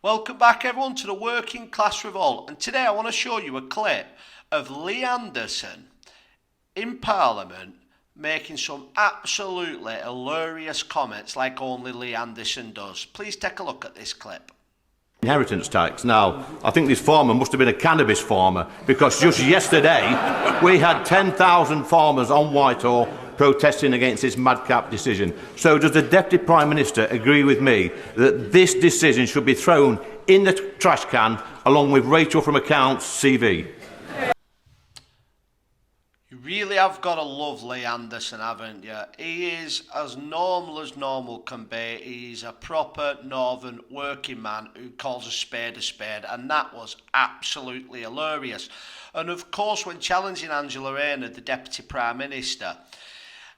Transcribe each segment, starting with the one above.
Welcome back everyone to the Working Class Revolt, and today I want to show you a clip of Lee Anderson in Parliament making some absolutely hilarious comments like only Lee Anderson does. Please take a look at this clip. Inheritance tax. Now, I think this farmer must have been a cannabis farmer, because just yesterday we had 10,000 farmers on Whitehall protesting against this madcap decision. So does the Deputy Prime Minister agree with me that this decision should be thrown in the trash can along with Rachel from Accounts' CV? You really have got to love Lee Anderson, haven't you? He is as normal can be. He's a proper northern working man who calls a spade, and that was absolutely hilarious. And of course, when challenging Angela Rayner, the Deputy Prime Minister,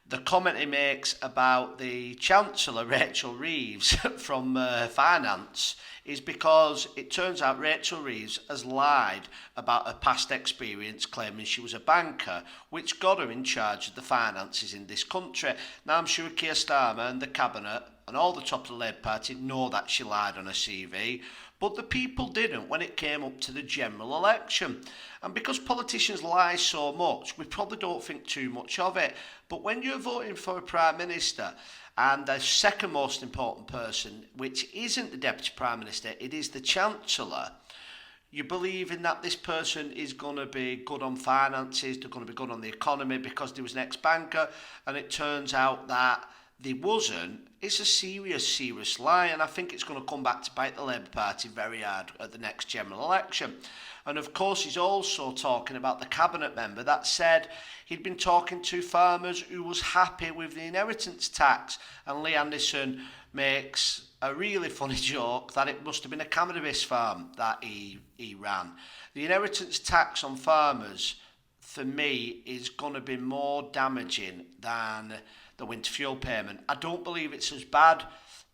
the comment he makes about the Chancellor, Rachel Reeves, from Finance, is because it turns out Rachel Reeves has lied about her past experience, claiming she was a banker, which got her in charge of the finances in this country. Now, I'm sure Keir Starmer and the Cabinet and all the top of the Labour Party know that she lied on her CV, but the people didn't when it came up to the general election. And because politicians lie so much, we probably don't think too much of it. But when you're voting for a Prime Minister, and the second most important person, which isn't the Deputy Prime Minister, it is the Chancellor, you believe in that this person is going to be good on finances, they're going to be good on the economy because there was an ex-banker, and it turns out that they wasn't. It's a serious lie, and I think it's going to come back to bite the Labour Party very hard at the next general election. And of course, he's also talking about the Cabinet member that said he'd been talking to farmers who was happy with the inheritance tax, and Lee Anderson makes a really funny joke that it must have been a cannabis farm that he ran. The inheritance tax on farmers, for me, is going to be more damaging than the winter fuel payment. I don't believe it's as bad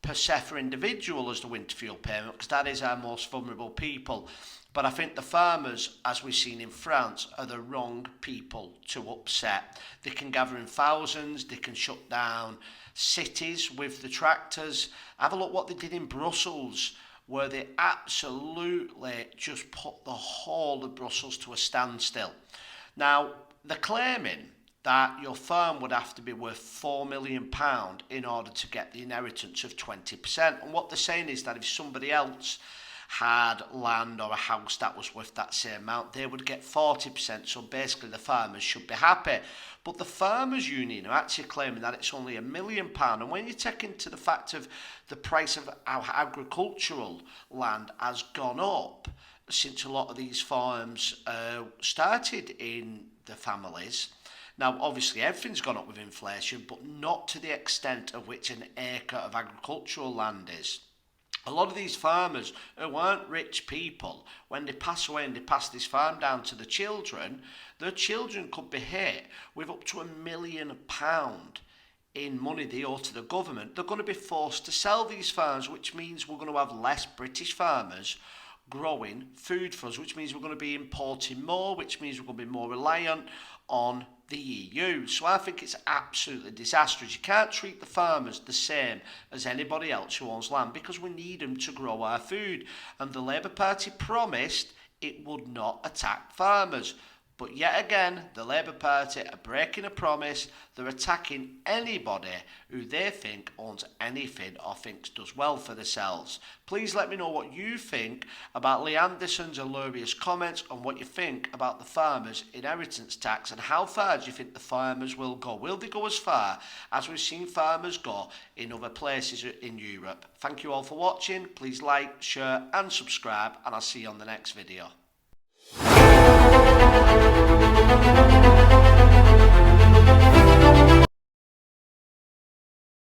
per se for individual as the winter fuel payment, because that is our most vulnerable people. But I think the farmers, as we've seen in France, are the wrong people to upset. They can gather in thousands, they can shut down cities with the tractors. Have a look what they did in Brussels, where they absolutely just put the whole of Brussels to a standstill. Now, they're claiming that your farm would have to be worth £4 million in order to get the inheritance of 20%. And what they're saying is that if somebody else had land or a house that was worth that same amount, they would get 40%. So basically the farmers should be happy. But the Farmers Union are actually claiming that it's only £1 million. And when you take into the fact of the price of our agricultural land has gone up since a lot of these farms started in the families. Now, obviously, everything's gone up with inflation, but not to the extent of which an acre of agricultural land is. A lot of these farmers who aren't rich people, when they pass away and they pass this farm down to the children, their children could be hit with up to £1 million in money they owe to the government. They're going to be forced to sell these farms, which means we're going to have less British farmers growing food for us, which means we're going to be importing more, which means we're going to be more reliant on the EU. So I think it's absolutely disastrous. You can't treat the farmers the same as anybody else who owns land, because we need them to grow our food. And the Labour Party promised it would not attack farmers. But yet again, the Labour Party are breaking a promise. They're attacking anybody who they think owns anything or thinks does well for themselves. Please let me know what you think about Lee Anderson's hilarious comments, and what you think about the farmers' inheritance tax, and how far do you think the farmers will go? Will they go as far as we've seen farmers go in other places in Europe? Thank you all for watching. Please like, share and subscribe, and I'll see you on the next video.